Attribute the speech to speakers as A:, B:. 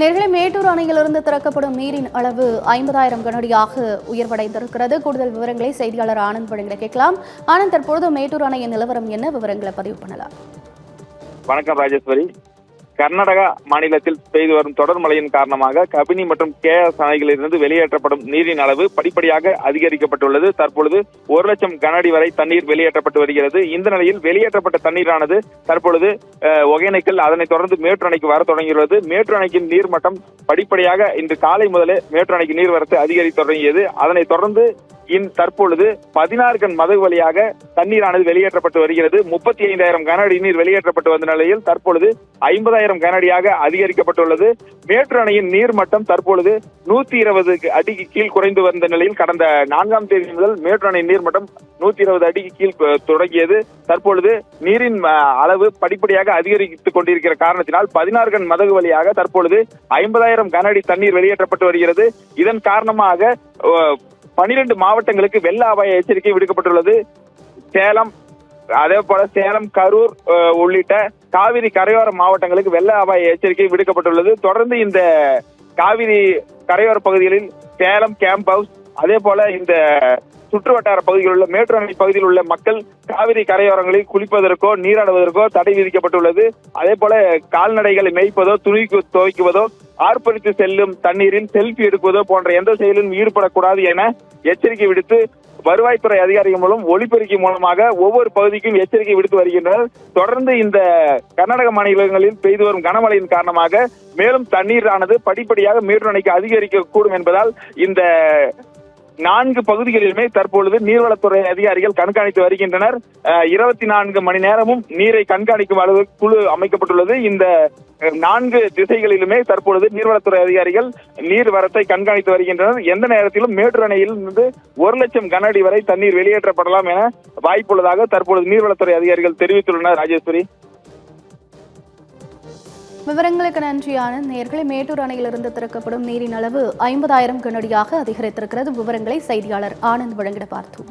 A: நேர்களை மேட்டூர் அணையிலிருந்து திறக்கப்படும் நீரின் அளவு 50,000 கனஅடியாக உயர்வடைந்திருக்கிறது. கூடுதல் விவரங்களை செய்தியாளர் ஆனந்த் வழங்க கேட்கலாம். ஆனந்த், தற்பொழுது மேட்டூர் அணையின் நிலவரம் என்ன? விவரங்களை பதிவு பண்ணலாம்.
B: வணக்கம் ராஜேஸ்வரி. கர்நாடகா மாநிலத்தில் பெய்து வரும் தொடர் மழையின் காரணமாக கபினி மற்றும் கேஎஸ் அணைகளிலிருந்து வெளியேற்றப்படும் நீரின் அளவு படிப்படியாக அதிகரிக்கப்பட்டுள்ளது. தற்பொழுது 1,00,000 கன அடி வரை தண்ணீர் வெளியேற்றப்பட்டு வருகிறது. இந்த நிலையில் வெளியேற்றப்பட்ட தண்ணீரானது தற்பொழுது ஒகேனக்கல், அதனைத் தொடர்ந்து மேட்டூர் அணைக்கு வர தொடங்கியுள்ளது. மேட்டூர் அணைக்கின் நீர்மட்டம் படிப்படியாக இன்று காலை முதலே மேட்டூர் அணைக்கு நீர்வரத்து அதிகரித்து தொடங்கியது. அதனைத் தொடர்ந்து தற்பொழுது 16 கன் மதகு வழியாக தண்ணீரானது வெளியேற்றப்பட்டு வருகிறது. 35,000 கன அடி நீர் வெளியேற்றப்பட்டு வந்த நிலையில் தற்பொழுது 50,000 கன அடியாக அதிகரிக்கப்பட்டுள்ளது. மேட்டூர் அணையின் நீர்மட்டம் தற்பொழுது 120 அடிக்கு கீழ் குறைந்து வந்த நிலையில் கடந்த 4ஆம் தேதி முதல் மேட்டூர் அணையின் நீர்மட்டம் 120 அடிக்கு கீழ் தொடங்கியது. தற்பொழுது நீரின் அளவு படிப்படியாக அதிகரித்துக் கொண்டிருக்கிற காரணத்தினால் 16 கன் மதகு வழியாக தற்பொழுது 50,000 கன அடி தண்ணீர் வெளியேற்றப்பட்டு வருகிறது. இதன் காரணமாக 12 மாவட்டங்களுக்கு வெள்ள அபாய எச்சரிக்கை விடுக்கப்பட்டுள்ளது. சேலம், அதே போல சேலம், கரூர் உள்ளிட்ட காவிரி கரையோர மாவட்டங்களுக்கு வெள்ள அபாய எச்சரிக்கை விடுக்கப்பட்டுள்ளது. தொடர்ந்து இந்த காவிரி கரையோர பகுதிகளில் சேலம் கேம்ப் ஹவுஸ், அதே போல இந்த சுற்று வட்டார பகுதியில் உள்ள மேட்டூர் அணை பகுதியில் உள்ள மக்கள் காவிரி கரையோரங்களில் குளிப்பதற்கோ நீராடுவதற்கோ தடை விதிக்கப்பட்டுள்ளது. அதே போல கால்நடைகளை மேய்ப்பதோ துணி துவைக்குவதோ ஆர்ப்பரித்து செல்லும் தண்ணீரில் செல்ஃபி எடுக்குவதோ போன்ற எந்த செயலிலும் ஈடுபடக்கூடாது என எச்சரிக்கை விடுத்து வருவாய்த்துறை அதிகாரிகள் மூலம் ஒலிபெருக்கி மூலமாக ஒவ்வொரு பகுதிக்கும் எச்சரிக்கை விடுத்து வருகின்றனர். தொடர்ந்து இந்த கர்நாடக மாநிலங்களில் பெய்து வரும் கனமழையின் காரணமாக மேலும் தண்ணீரானது படிப்படியாக மேட்டூர் அணைக்கு அதிகரிக்கக்கூடும் என்பதால் இந்த 4 பகுதிகளிலுமே தற்பொழுது நீர்வளத்துறை அதிகாரிகள் கண்காணித்து வருகின்றனர். 24 மணி நேரமும் நீரை கண்காணிக்கும் அளவுக்கு குழு அமைக்கப்பட்டுள்ளது. இந்த 4 திசைகளிலுமே தற்பொழுது நீர்வளத்துறை அதிகாரிகள் நீர் வரத்தை கண்காணித்து வருகின்றனர். எந்த நேரத்திலும் மேட்டூர் அணையில் இருந்து 1,00,000 கன அடி வரை தண்ணீர் வெளியேற்றப்படலாம் என வாய்ப்புள்ளதாக தற்பொழுது நீர்வளத்துறை அதிகாரிகள் தெரிவித்துள்ளனர். ராஜேஸ்வரி,
A: விவரங்களுக்கு நன்றி ஆனந்த். நேர்களை மேட்டூர் அணையிலிருந்து திறக்கப்படும் நீரின் அளவு 50,000 கனஅடியாக அதிகரித்திருக்கிறது. விவரங்களை செய்தியாளர் ஆனந்த் வழங்கிட பார்த்தோம்.